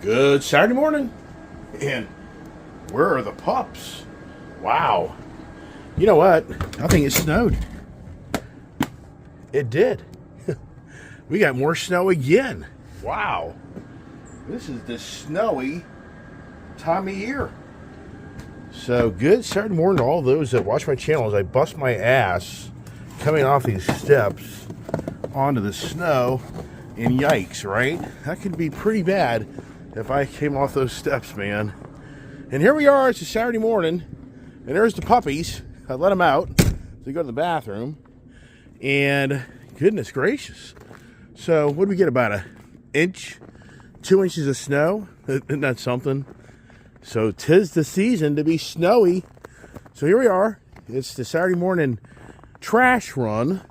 Good Saturday morning. And where are the pups? Wow. You know what? I think it snowed. It did. We got more snow again. Wow. This is the snowy time of year. So good Saturday morning to all those that watch my channel as I bust my ass coming off these steps onto the snow. And yikes, right? That could be pretty bad if I came off those steps, man. And here we are, it's a Saturday morning, and there's the puppies. I let them out to go to the bathroom, and goodness gracious. So what did we get, about an inch, 2 inches of snow? Isn't that something? So 'tis the season to be snowy. So here we are. It's the Saturday morning trash run.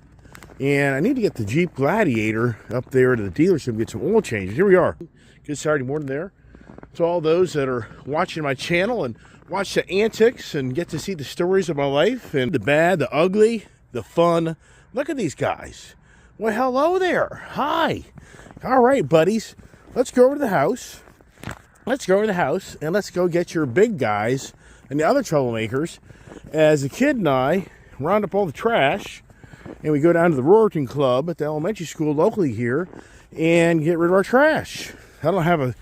And I need to get the Jeep Gladiator up there to the dealership and get some oil changes. Here we are. Good Saturday morning there. To all those that are watching my channel and watch the antics and get to see the stories of my life and the bad, the ugly, the fun. Look at these guys. Well, hello there. Hi. All right, buddies. Let's go over to the house. Let's go over to the house and let's go get your big guys and the other troublemakers. As a kid and I round up all the trash, and we go down to the Rorton Club at the elementary school locally here and get rid of our trash. I don't have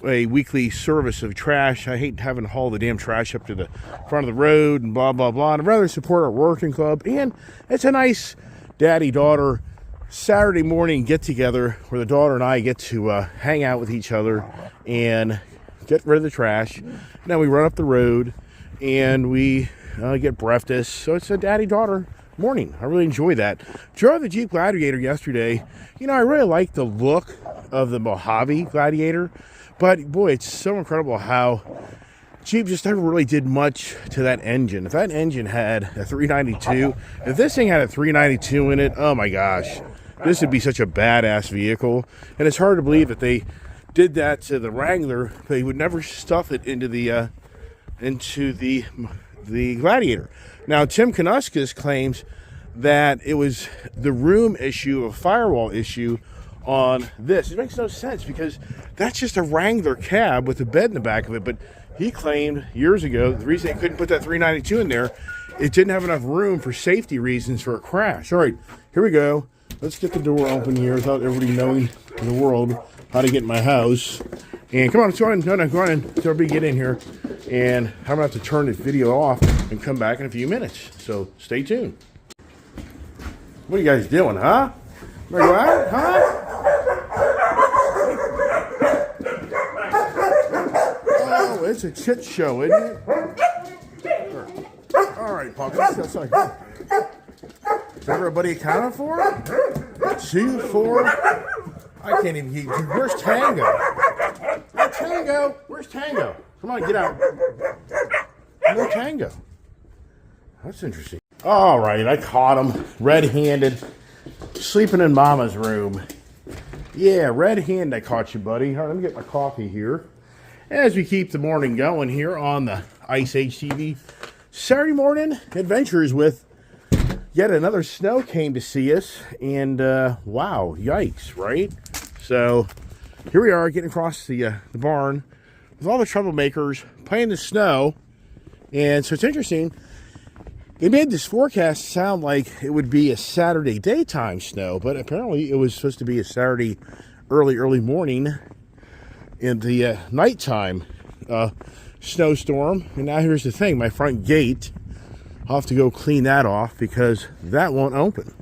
a weekly service of trash. I hate having to haul the damn trash up to the front of the road and blah, blah, blah. I'd rather support our Rorton Club. And it's a nice daddy-daughter Saturday morning get-together where the daughter and I get to hang out with each other and get rid of the trash. Now we run up the road and we get breakfast. So it's a daddy-daughter morning. I really enjoy that. Drove the Jeep Gladiator yesterday. You know, I really like the look of the Mojave Gladiator, but boy, it's so incredible how Jeep just never really did much to that engine. If that engine had a 392, if this thing had a 392 in it, oh my gosh, this would be such a badass vehicle. And it's hard to believe that they did that to the Wrangler. They would never stuff it into the Gladiator. Now, Tim Knuskis claims that it was the room issue, a firewall issue on this. It makes no sense because that's just a Wrangler cab with a bed in the back of it. But he claimed years ago the reason they couldn't put that 392 in there, it didn't have enough room for safety reasons for a crash. All right, here we go. Let's get the door open here without everybody knowing in the world how to get in my house. And come on, let's go on. No, go on in. Let's everybody get in here. And I'm going to have to turn this video off and come back in a few minutes. So stay tuned. What are you guys doing, huh? You ready to go out, huh? Oh, it's a shit show, isn't it? All right, Pop. That's like, is everybody accounted for? 2, 4. I can't even hear. Where's Tango? Oh, Tango. Where's Tango? Come on, get out. No Tango. That's interesting. All right, I caught him red-handed, sleeping in Mama's room. Yeah, red-handed I caught you, buddy. All right, let me get my coffee here. As we keep the morning going here on the Ice Age TV Saturday morning adventures with yet another snow came to see us. And, wow, yikes, right? So here we are getting across the barn with all the troublemakers playing the snow. And so it's interesting. They made this forecast sound like it would be a Saturday daytime snow, but apparently it was supposed to be a Saturday early morning in the nighttime snowstorm. And now here's the thing, my front gate, I'll have to go clean that off because that won't open.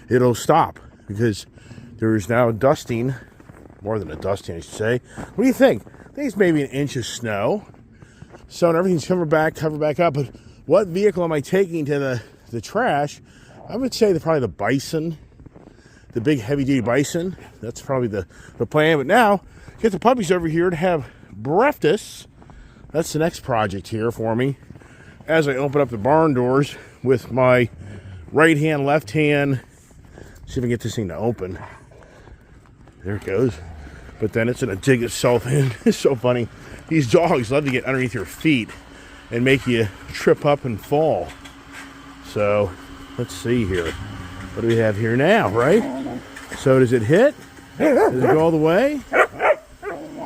It'll stop because there's now dusting, more than a dusting I should say. What do you think? I think it's maybe an inch of snow. So everything's covered back up, but what vehicle am I taking to the trash? I would say probably the Bison, the big heavy-duty Bison. That's probably the plan. But now, get the puppies over here to have breakfast. That's the next project here for me. As I open up the barn doors with my right hand, left hand. See if I can get this thing to open. There it goes. But then it's going to dig itself in. It's so funny. These dogs love to get underneath your feet and make you trip up and fall. So let's see here. What do we have here now, right? So does it hit? Does it go all the way?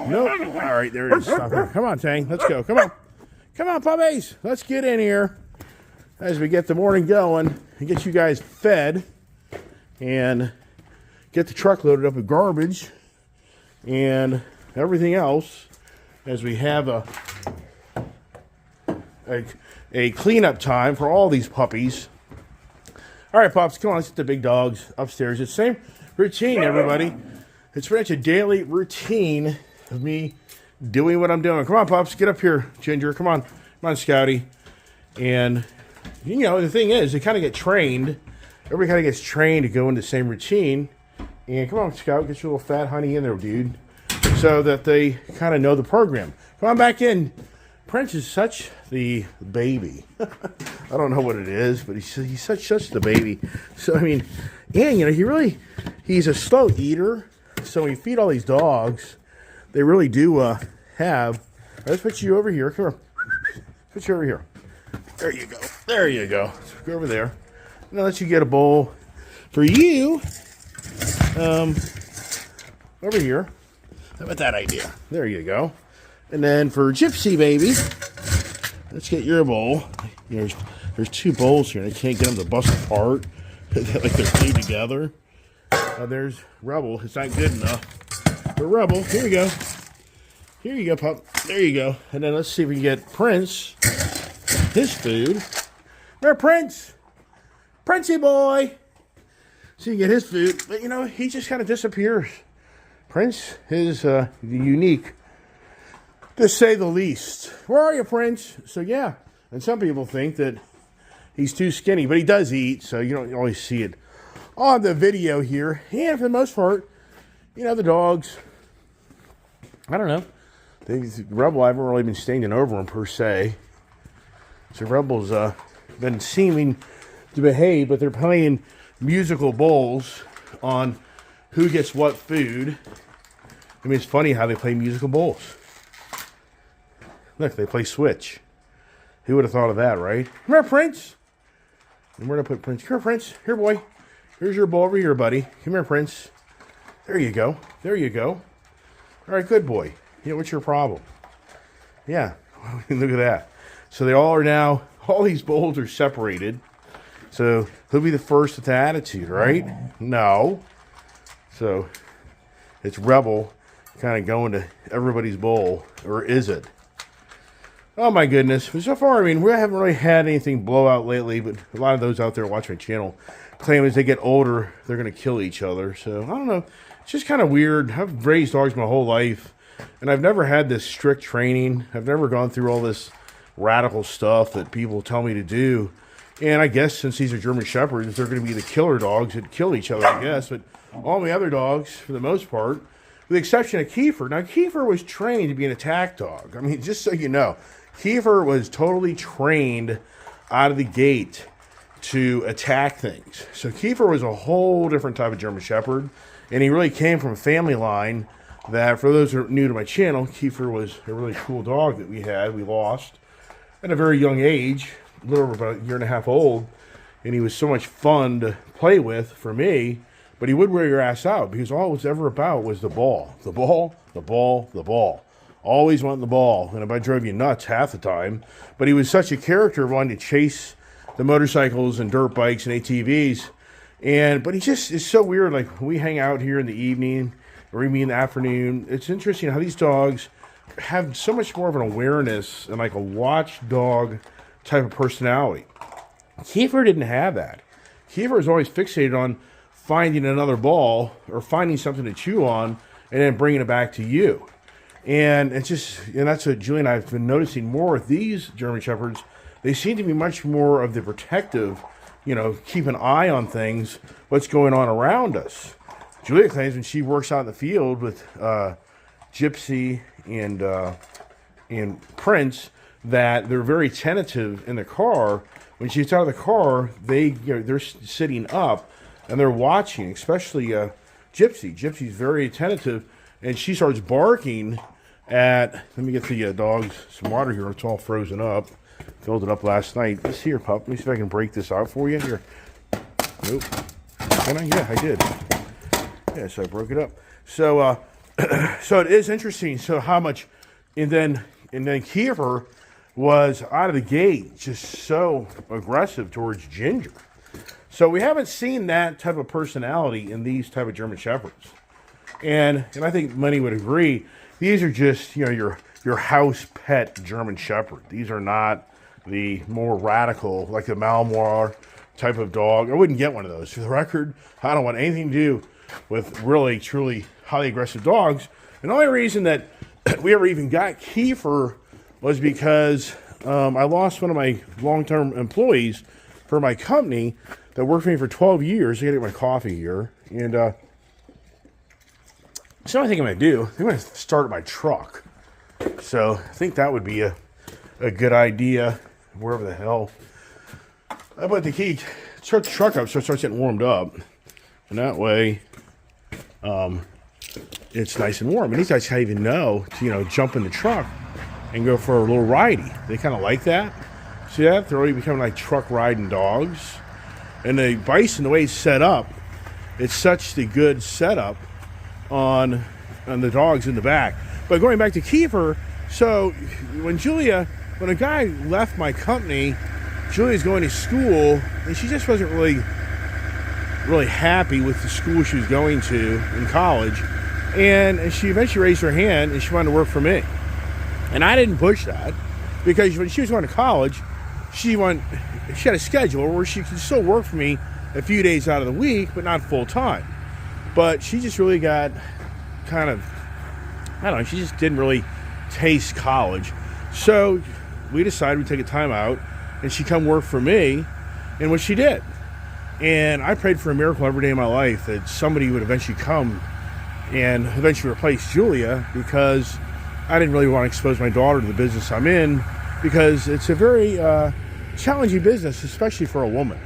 Nope. All right, there it is. Stop here. Come on, Tang. Let's go. Come on. Come on, puppies. Let's get in here as we get the morning going and get you guys fed and get the truck loaded up with garbage and everything else as we have a cleanup time for all these puppies. All right, pups, come on, let's get the big dogs upstairs. It's the same routine, everybody. It's pretty much a daily routine of me doing what I'm doing. Come on, pups, get up here, Ginger. Come on, Scouty. And, you know, the thing is, they kind of get trained. Everybody kind of gets trained to go into the same routine. And come on, Scout, get your little fat honey in there, dude, so that they kind of know the program. Come on back in. Prince is such the baby. I don't know what it is, but he's such the baby. So, I mean, and, you know, he's a slow eater. So when you feed all these dogs, they really do have... Let's put you over here. Come here. Put you over here. There you go. There you go. Let's go over there. And I'll let you get a bowl for you. Over here. How about that idea? There you go. And then for Gypsy baby, let's get your bowl. You know, there's two bowls here, and I can't get them to bust apart like they're glued together. There's Rebel. It's not good enough. But Rebel, here you go. Here you go, pup. There you go. And then let's see if we can get Prince his food. There, Prince. Princey boy. So you get his food. But, you know, he just kind of disappears. Prince is unique, to say the least. Where are you, Prince? So, yeah. And some people think that he's too skinny, but he does eat, so you don't always see it on the video here. And for the most part, you know, the dogs, I don't know. Rebel, I haven't really been standing over him, per se. So Rebel's been seeming to behave, but they're playing musical bowls on who gets what food. I mean, it's funny how they play musical bowls. Look, they play Switch. Who would have thought of that, right? Come here, Prince. And where did I put Prince? Here, Prince. Here, boy. Here's your bowl over here, buddy. Come here, Prince. There you go. There you go. All right, good boy. You know, what's your problem? Yeah, look at that. So they all are now, all these bowls are separated. So who'll be the first with the attitude, right? No. So it's Rebel kind of going to everybody's bowl, or is it? Oh my goodness. So far, I mean, we haven't really had anything blow out lately, but a lot of those out there watching my channel claim as they get older, they're going to kill each other. So I don't know. It's just kind of weird. I've raised dogs my whole life, and I've never had this strict training. I've never gone through all this radical stuff that people tell me to do. And I guess since these are German Shepherds, they're going to be the killer dogs that kill each other, I guess. But all my other dogs, for the most part, with the exception of Kiefer. Now, Kiefer was trained to be an attack dog. I mean, just so you know, Kiefer was totally trained out of the gate to attack things. So Kiefer was a whole different type of German Shepherd. And he really came from a family line that, for those who are new to my channel, Kiefer was a really cool dog that we lost at a very young age. A little over about a year and a half old, and he was so much fun to play with for me, but he would wear your ass out because all it was ever about was the ball. The ball, the ball, the ball. Always wanting the ball, and it drove you nuts half the time, but he was such a character wanting to chase the motorcycles and dirt bikes and ATVs, but he just is so weird. Like, we hang out here in the evening, or even in the afternoon. It's interesting how these dogs have so much more of an awareness and like a watchdog type of personality. Kiefer didn't have that. Kiefer was always fixated on finding another ball or finding something to chew on and then bringing it back to you. And it's just, and that's what Julie and I have been noticing more with these German Shepherds. They seem to be much more of the protective, you know, keep an eye on things, what's going on around us. Julia claims when she works out in the field with Gypsy and Prince, that they're very tentative in the car. When she gets out of the car, they're sitting up and they're watching, especially Gypsy. Gypsy's very attentive, and she starts barking at, let me get the dogs some water here. It's all frozen up. Filled it up last night. This here, pup. Let me see if I can break this out for you. Here. Nope. Can I? Yeah, I did. Yeah, so I broke it up. So So it is interesting. So how much, and then Kiefer was out of the gate just so aggressive towards Ginger. So we haven't seen that type of personality in these type of German Shepherds. And I think many would agree, these are just, your house pet German Shepherd. These are not the more radical, like the Malinois type of dog. I wouldn't get one of those. For the record, I don't want anything to do with really, truly highly aggressive dogs. And the only reason that we ever even got Kiefer was because I lost one of my long-term employees for my company that worked for me for 12 years. I got to get my coffee here. And so I think I'm going to do, I'm going to start my truck. So I think that would be a good idea, wherever the hell. I put the key, start the truck up so it starts getting warmed up. And that way, it's nice and warm. And these guys can't even know to, jump in the truck and go for a little ridey. They kind of like that. See that? They're already becoming like truck riding dogs. And the Bison, the way it's set up, it's such the good setup on the dogs in the back. But going back to Kiefer, so when a guy left my company, Julia's going to school, and she just wasn't really happy with the school she was going to in college. And she eventually raised her hand, and she wanted to work for me. And I didn't push that, because when she was going to college, she had a schedule where she could still work for me a few days out of the week, but not full time. But she just really got kind of, I don't know, she just didn't really taste college. So we decided we'd take a time out and she'd come work for me, and what she did. And I prayed for a miracle every day of my life that somebody would eventually come and eventually replace Julia, because I didn't really want to expose my daughter to the business I'm in, because it's a very challenging business, especially for a woman.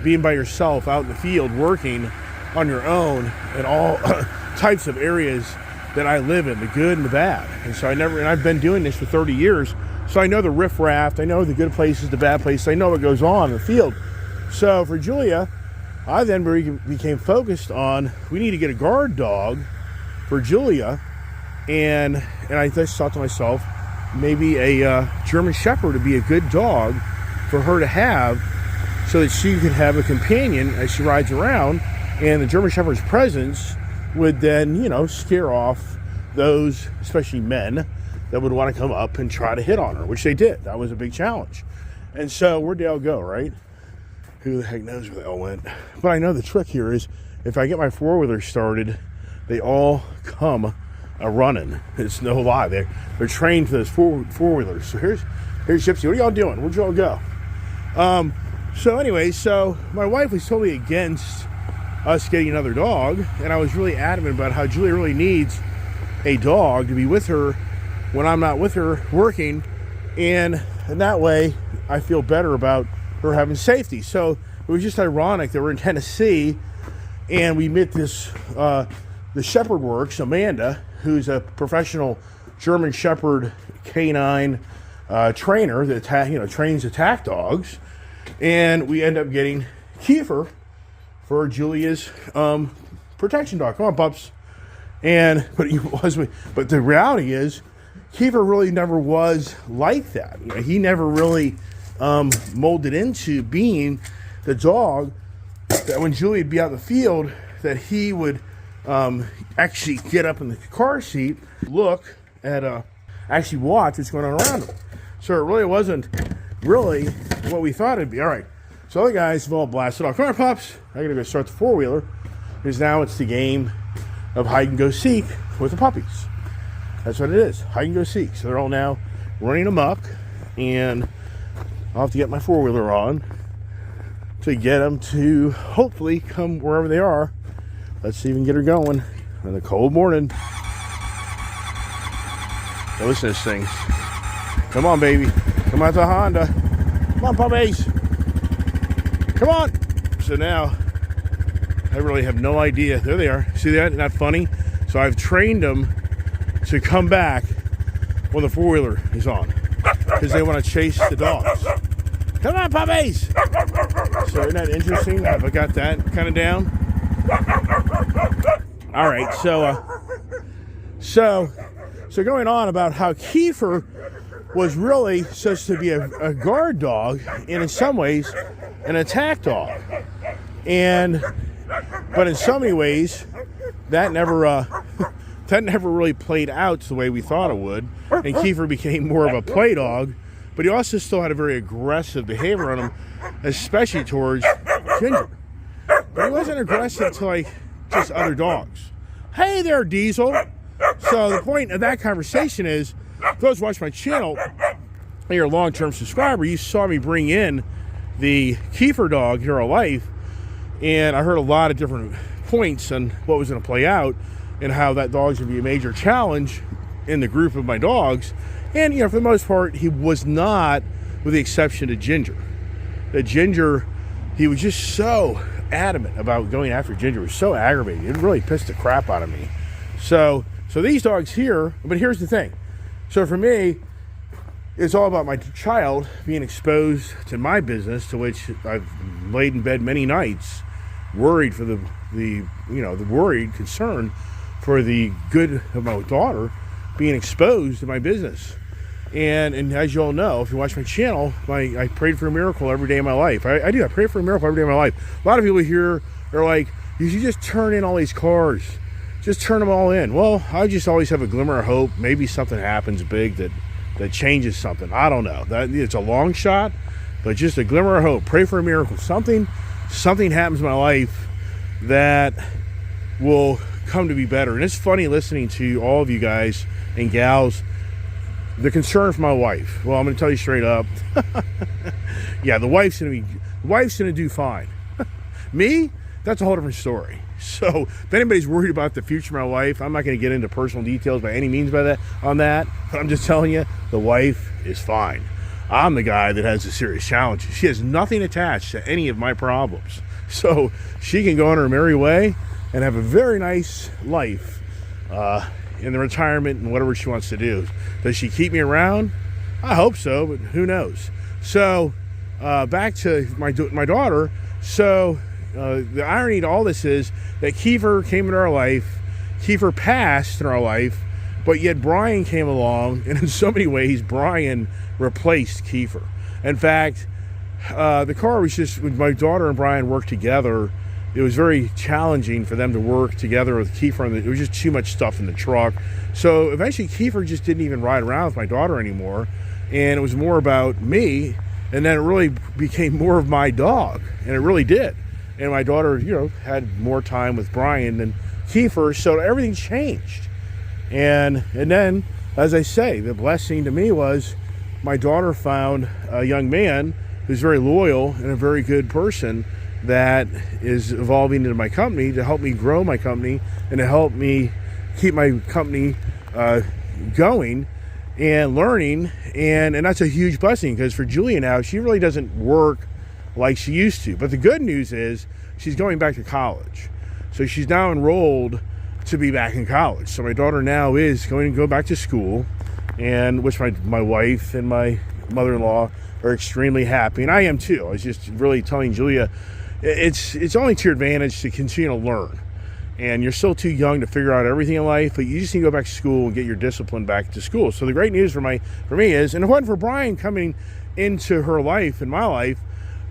Being by yourself out in the field, working on your own in all types of areas that I live in, the good and the bad. And so I've been doing this for 30 years, so I know the riffraff, I know the good places, the bad places, I know what goes on in the field. So for Julia, I then became focused on, we need to get a guard dog for Julia, and I just thought to myself, maybe a German Shepherd would be a good dog for her to have, so that she could have a companion as she rides around, and the German Shepherd's presence would then, scare off those, especially men, that would want to come up and try to hit on her, which they did. That was a big challenge. And so where'd they all go, right? Who the heck knows where they all went? But I know the trick here is, if I get my four-wheeler started, they all come running. It's no lie. They're trained for those four-wheelers. So here's Gypsy. What are y'all doing? Where'd y'all go? So anyway, my wife was totally against us getting another dog, and I was really adamant about how Julia really needs a dog to be with her when I'm not with her working, and that way I feel better about her having safety. So it was just ironic that we're in Tennessee, and we met this the Shepherd Works, Amanda, who's a professional German Shepherd canine trainer that trains attack dogs, and we end up getting Kiefer for Julia's protection dog. Come on, pups. But the reality is, Kiefer really never was like that. He never really molded into being the dog that when Julia would be out in the field, that he would actually get up in the car seat, look at, actually watch what's going on around him. So it really wasn't really what we thought it'd be. All right. So the guys have all blasted off. Come on, pups. I gotta go start the four-wheeler, because now it's the game of hide and go seek with the puppies. That's what it is, hide and go seek. So they're all now running amok, and I'll have to get my four-wheeler on to get them to hopefully come wherever they are. Let's see if we can get her going on a cold morning. Now listen to this thing. Come on, baby. Come out to Honda. Come on, puppies. Come on. So now, I really have no idea. There they are. See that? Isn't that funny? So I've trained them to come back when the four-wheeler is on, because they want to chase the dogs. Come on, puppies! So isn't that interesting? Have I got that kind of down? All right, so So going on about how Kiefer was really supposed to be a guard dog and in some ways an attack dog. But in so many ways, that never really played out the way we thought it would. And Kiefer became more of a play dog, but he also still had a very aggressive behavior on him, especially towards Ginger. But he wasn't aggressive to like just other dogs. Hey there, Diesel. So the point of that conversation is, if those watch my channel, and you're a long-term subscriber, you saw me bring in the Kiefer dog into our life, and I heard a lot of different points on what was going to play out and how that dog's going to be a major challenge in the group of my dogs. And, for the most part, he was not, with the exception of Ginger. That Ginger, he was just so adamant about going after Ginger. It was so aggravating. It really pissed the crap out of me. So these dogs here, but here's the thing. So for me, it's all about my child being exposed to my business, to which I've laid in bed many nights, worried for the worried concern for the good of my daughter being exposed to my business. And as you all know, if you watch my channel, I prayed for a miracle every day of my life. I do. I pray for a miracle every day of my life. A lot of people here are like, you should just turn in all these cars. Just turn them all in. Well, I just always have a glimmer of hope. Maybe something happens big that changes something. I don't know. It's a long shot, but just a glimmer of hope. Pray for a miracle. Something happens in my life that will come to be better. And it's funny listening to all of you guys and gals, the concern for my wife. Well, I'm going to tell you straight up. Yeah, the wife's going to do fine. Me, that's a whole different story. So if anybody's worried about the future of my wife, I'm not going to get into personal details by any means on that. But I'm just telling you, the wife is fine. I'm the guy that has the serious challenges. She has nothing attached to any of my problems. So she can go on her merry way and have a very nice life in the retirement and whatever she wants to do. Does she keep me around? I hope so, but who knows? So back to my daughter. So the irony to all this is that Kiefer came into our life, Kiefer passed in our life, but yet Brian came along, and in so many ways, Brian replaced Kiefer. In fact, the car was just, when my daughter and Brian worked together, it was very challenging for them to work together with Kiefer, and there was just too much stuff in the truck. So eventually Kiefer just didn't even ride around with my daughter anymore, and it was more about me, and then it really became more of my dog, and it really did. And my daughter, had more time with Brian than Kiefer, so everything changed. And then, as I say, the blessing to me was my daughter found a young man who's very loyal and a very good person that is evolving into my company to help me grow my company and to help me keep my company going and learning. And that's a huge blessing, because for Julia now, she really doesn't work like she used to. But the good news is she's going back to college. So she's now enrolled to be back in college. So my daughter now is going to go back to school, and which my wife and my mother-in-law are extremely happy, and I am too. I was just really telling Julia, it's only to your advantage to continue to learn. And you're still too young to figure out everything in life, but you just need to go back to school and get your discipline back to school. So the great news for me is, and it wasn't for Brian coming into her life and my life,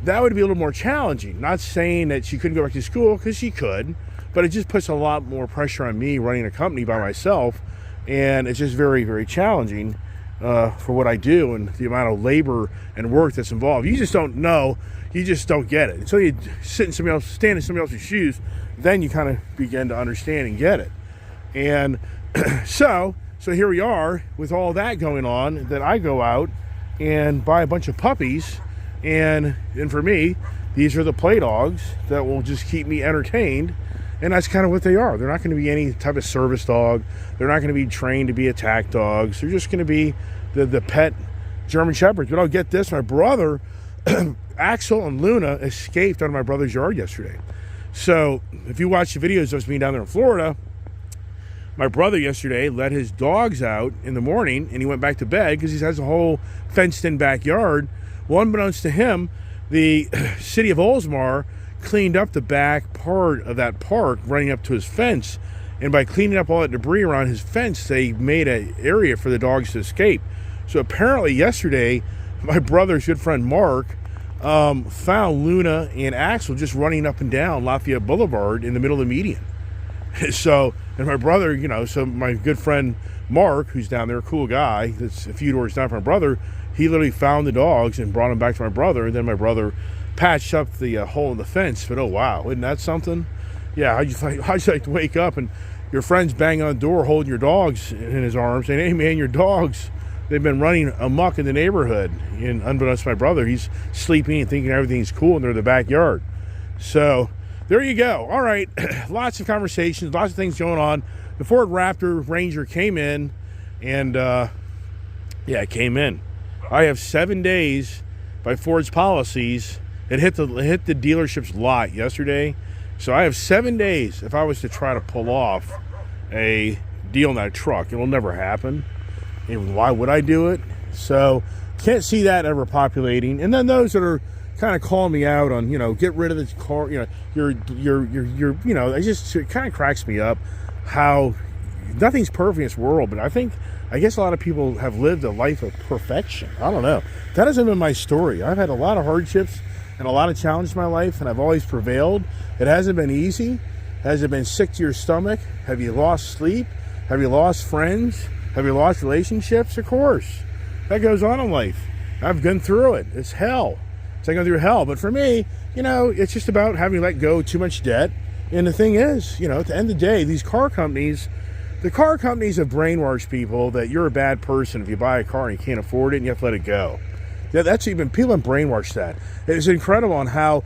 that would be a little more challenging. Not saying that she couldn't go back to school, because she could, but it just puts a lot more pressure on me running a company by myself, and it's just very, very challenging for what I do and the amount of labor and work that's involved. You just don't know. You just don't get it. Until you stand in somebody else's shoes, then you kind of begin to understand and get it. And so here we are with all that going on, that I go out and buy a bunch of puppies. And for me, these are the play dogs that will just keep me entertained. And that's kind of what they are. They're not going to be any type of service dog. They're not going to be trained to be attack dogs. They're just going to be the pet German Shepherds. But I'll get this. My brother, Axel and Luna, escaped out of my brother's yard yesterday. So if you watch the videos of us being down there in Florida, my brother yesterday let his dogs out in the morning, and he went back to bed because he has a whole fenced-in backyard. Well, unbeknownst to him, the city of Oldsmar cleaned up the back part of that park running up to his fence, And by cleaning up all that debris around his fence, they made an area for the dogs to escape. So apparently yesterday, my brother's good friend Mark found Luna and Axel just running up and down Lafayette Boulevard in the middle of the median. So, and my brother, so my good friend Mark, who's down there, a cool guy, that's a few doors down from my brother, he literally found the dogs and brought them back to my brother, and then my brother patched up the hole in the fence. But oh wow, isn't that something? Yeah, how'd you like to wake up and your friend's banging on the door holding your dogs in his arms saying, hey man, your dogs, they've been running amok in the neighborhood. And unbeknownst to my brother, he's sleeping and thinking everything's cool and they're in the backyard. So there you go. All right, lots of conversations, lots of things going on. The Ford Raptor Ranger came in, and it came in. I have 7 days by Ford's policies. It hit the dealership's lot yesterday, so I have 7 days if I was to try to pull off a deal in that truck. It will never happen. And why would I do it? So can't see that ever populating. And then those that are kind of calling me out on, get rid of this car, it kind of cracks me up how nothing's perfect in this world. But I guess a lot of people have lived a life of perfection. I don't know. That hasn't been my story. I've had a lot of hardships and a lot of challenges in my life, and I've always prevailed. It hasn't been easy. Has it been sick to your stomach? Have you lost sleep? Have you lost friends? Have you lost relationships? Of course. That goes on in life. I've gone through it. It's hell. It's like going through hell. But for me, it's just about having let go of too much debt. And the thing is, at the end of the day, the car companies have brainwashed people that you're a bad person if you buy a car and you can't afford it and you have to let it go. Yeah, people have brainwashed that. It's incredible on how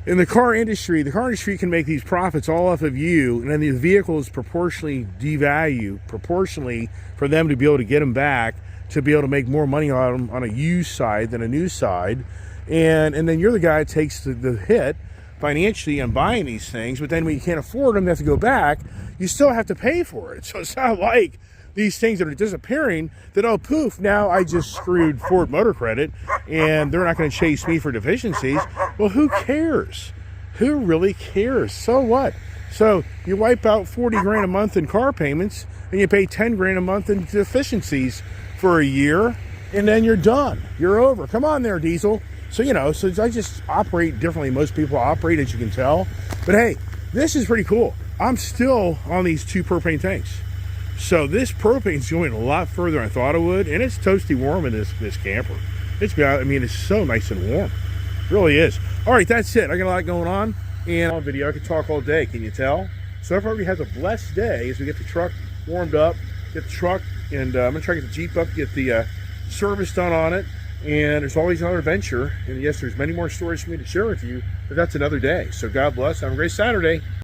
in the car industry can make these profits all off of you, and then the vehicles proportionally devalue, proportionally for them to be able to get them back, to be able to make more money on them on a used side than a new side. And then you're the guy that takes the hit financially on buying these things, but then when you can't afford them, you have to go back, you still have to pay for it. So it's not like these things that are disappearing that, oh poof, now I just screwed Ford Motor Credit and they're not going to chase me for deficiencies. Well, who cares? Who really cares? So what? So you wipe out 40 grand a month in car payments and you pay 10 grand a month in deficiencies for a year, and then you're done. You're over. Come on there, Diesel. So, so I just operate differently. Most people operate, as you can tell. But hey, this is pretty cool. I'm still on these 2 propane tanks. So this propane's going a lot further than I thought it would. And it's toasty warm in this camper. It's so nice and warm. It really is. All right, that's it. I got a lot going on. And on video, I could talk all day. Can you tell? So everybody has a blessed day as we get the truck warmed up, get the truck, and I'm going to try to get the Jeep up, get the service done on it. And there's always another adventure. And yes, there's many more stories for me to share with you, but that's another day. So God bless. Have a great Saturday.